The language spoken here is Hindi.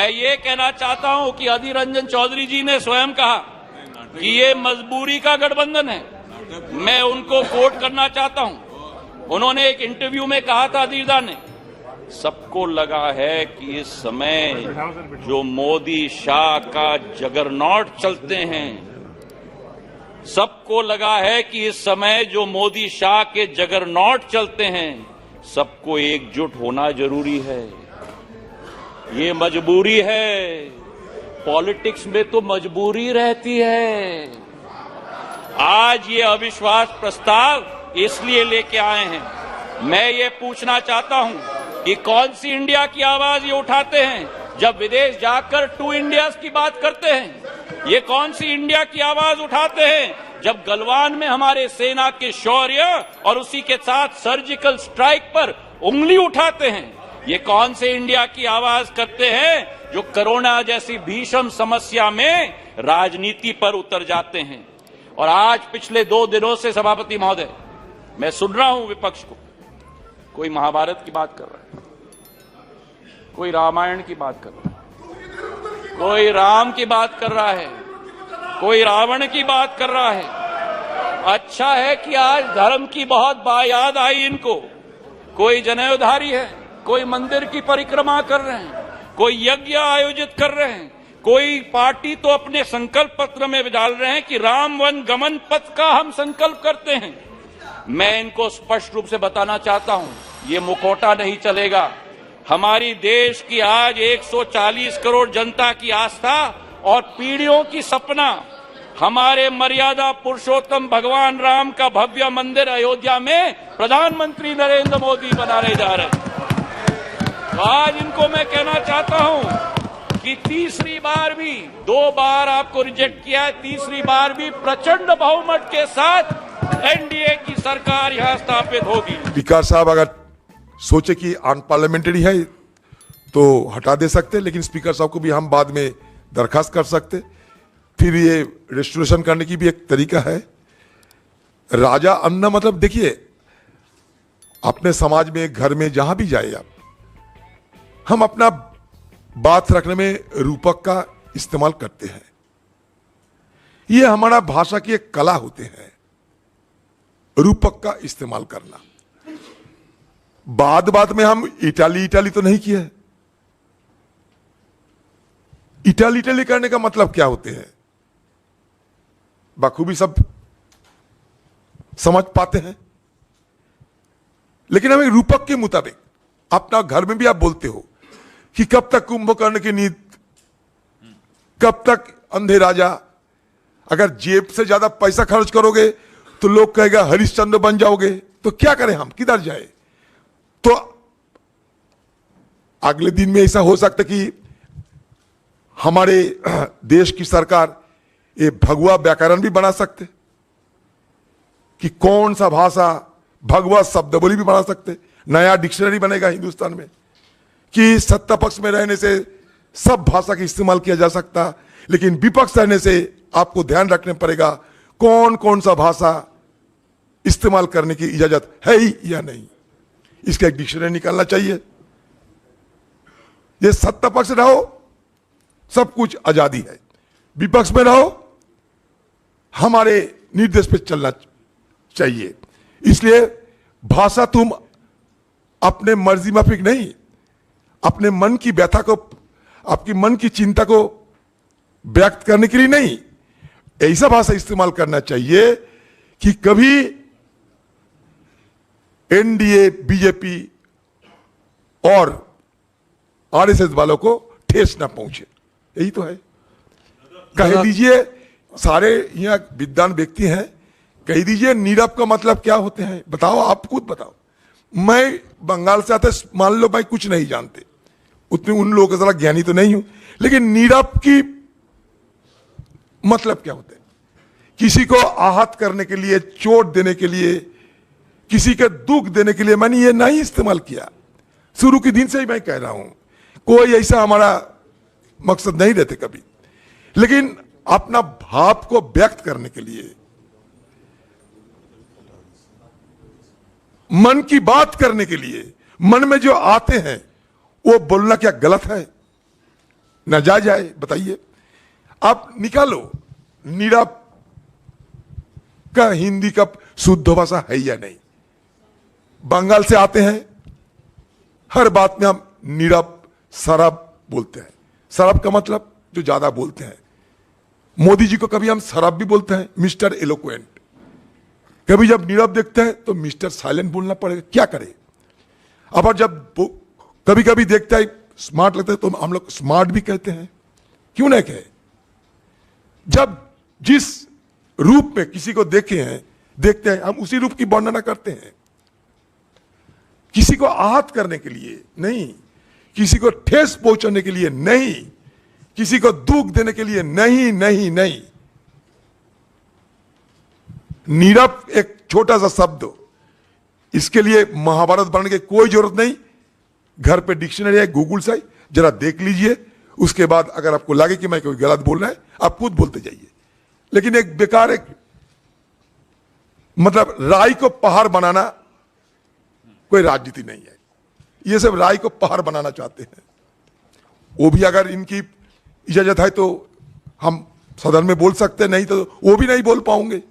मैं ये कहना चाहता हूं कि अधीर रंजन चौधरी जी ने स्वयं कहा कि ये मजबूरी का गठबंधन है। मैं उनको कोट करना चाहता हूं। उन्होंने एक इंटरव्यू में कहा था, अधीरदा ने, सबको लगा है कि इस समय जो मोदी शाह का जगरनॉट चलते हैं, सबको लगा है कि इस समय जो मोदी शाह के जगरनॉट चलते हैं, सबको एकजुट होना जरूरी है। ये मजबूरी है। पॉलिटिक्स में तो मजबूरी रहती है। आज ये अविश्वास प्रस्ताव इसलिए लेके आए हैं। मैं ये पूछना चाहता हूं कि कौन सी इंडिया की आवाज ये उठाते हैं जब विदेश जाकर 2 इंडियाज की बात करते हैं? ये कौन सी इंडिया की आवाज उठाते हैं जब गलवान में हमारे सेना के शौर्य और उसी के साथ सर्जिकल स्ट्राइक पर उंगली उठाते हैं? ये कौन से इंडिया की आवाज करते हैं जो कोरोना जैसी भीषण समस्या में राजनीति पर उतर जाते हैं? और आज पिछले 2 दिनों से सभापति महोदय, मैं सुन रहा हूं विपक्ष को, कोई महाभारत की बात कर रहा है, कोई रामायण की बात कर रहा है, कोई राम की बात कर रहा है, कोई रावण की बात कर रहा है। अच्छा है कि आज धर्म की बहुत याद आई इनको। कोई जनेऊधारी है, कोई मंदिर की परिक्रमा कर रहे हैं, कोई यज्ञ आयोजित कर रहे हैं, कोई पार्टी तो अपने संकल्प पत्र में डाल रहे हैं कि राम वन गमन पथ का हम संकल्प करते हैं। मैं इनको स्पष्ट रूप से बताना चाहता हूं, ये मुखौटा नहीं चलेगा। हमारी देश की आज 140 करोड़ जनता की आस्था और पीढ़ियों की सपना हमारे मर्यादा पुरुषोत्तम भगवान राम का भव्य मंदिर अयोध्या में प्रधानमंत्री नरेंद्र मोदी बनाने जा रहे हैं। आज इनको मैं कहना चाहता हूं कि तीसरी बार भी, 2 बार आपको रिजेक्ट किया है, तीसरी बार भी प्रचंड बहुमत के साथ एनडीए की सरकार यहां स्थापित होगी। स्पीकर साहब अगर सोचे कि अनपार्लियामेंट्री है तो हटा दे सकते, लेकिन स्पीकर साहब को भी हम बाद में दरखास्त कर सकते। फिर ये रेस्टोरेशन करने की भी एक तरीका है। राजा अन्न मतलब, देखिए अपने समाज में, घर में, जहां भी जाए आप, हम अपना बात रखने में रूपक का इस्तेमाल करते हैं। ये हमारा भाषा की एक कला होते हैं, रूपक का इस्तेमाल करना। बाद में हम इटाली तो नहीं किया है। इटाली करने का मतलब क्या होते हैं बखूबी सब समझ पाते हैं, लेकिन हमें रूपक के मुताबिक, अपना घर में भी आप बोलते हो कि कब तक कुंभकर्ण की नींद, कब तक अंधे राजा। अगर जेब से ज्यादा पैसा खर्च करोगे तो लोग कहेगा हरिश्चंद्र बन जाओगे, तो क्या करें हम, किधर जाए? तो अगले दिन में ऐसा हो सकता कि हमारे देश की सरकार ये भगवा व्याकरण भी बना सकते कि कौन सा भाषा, भगवा शब्दावली भी बना सकते। नया डिक्शनरी बनेगा हिंदुस्तान में कि सत्ता पक्ष में रहने से सब भाषा का इस्तेमाल किया जा सकता, लेकिन विपक्ष रहने से आपको ध्यान रखने पड़ेगा कौन कौन सा भाषा इस्तेमाल करने की इजाजत है ही या नहीं। इसका एक डिक्शनरी निकालना चाहिए। ये सत्ता पक्ष रहो, सब कुछ आजादी है, विपक्ष में रहो, हमारे निर्देश पे चलना चाहिए। इसलिए भाषा तुम अपने मर्जी माफिक नहीं, अपने मन की व्यथा को, आपकी मन की चिंता को व्यक्त करने के लिए नहीं, ऐसा भाषा इस्तेमाल करना चाहिए कि कभी एनडीए, बीजेपी और आरएसएस वालों को ठेस ना पहुंचे। यही तो है। कह दीजिए, सारे यहाँ विद्वान व्यक्ति हैं, कह दीजिए नीरव का मतलब क्या होते हैं, बताओ, आप खुद बताओ। मैं बंगाल से आता, मान लो मैं कुछ नहीं जानते, उतने उन लोगों के जरा ज्ञानी तो नहीं हूं, लेकिन नीरव की मतलब क्या होते हैं? किसी को आहत करने के लिए, चोट देने के लिए, किसी के दुख देने के लिए मैंने ये नहीं इस्तेमाल किया। शुरू के दिन से ही मैं कह रहा हूं, कोई ऐसा हमारा मकसद नहीं रहते कभी, लेकिन अपना भाव को व्यक्त करने के लिए, मन की बात करने के लिए, मन में जो आते हैं वो बोलना क्या गलत है? नाजायज है, बताइए। आप निकालो, नीरव का हिंदी का शुद्ध भाषा है या नहीं? बंगाल से आते हैं, हर बात में हम नीरव शराब बोलते हैं। शराब का मतलब जो ज्यादा बोलते हैं। मोदी जी को कभी हम शराब भी बोलते हैं, मिस्टर एलोक्वेंट। कभी जब नीरव देखते हैं तो मिस्टर साइलेंट बोलना पड़ेगा, क्या करें। अब जब कभी कभी देखता है स्मार्ट लगता है तो हम लोग स्मार्ट भी कहते हैं, क्यों नहीं कहे। जब जिस रूप में किसी को देखते हैं हम उसी रूप की वर्णना करते हैं। किसी को आहत करने के लिए नहीं, किसी को ठेस पहुंचाने के लिए नहीं, किसी को दुख देने के लिए नहीं नहीं नहीं। नीरव एक छोटा सा शब्द, इसके लिए महाभारत पढ़ने की कोई जरूरत नहीं। घर पे डिक्शनरी है, गूगल से जरा देख लीजिए। उसके बाद अगर आपको लगे कि मैं कोई गलत बोल रहा है, आप खुद बोलते जाइए। लेकिन एक बेकार, एक मतलब राय को पहाड़ बनाना कोई राजनीति नहीं है। ये सब राय को पहाड़ बनाना चाहते हैं। वो भी अगर इनकी इजाजत है तो हम सदन में बोल सकते, नहीं तो वो भी नहीं बोल पाओगे।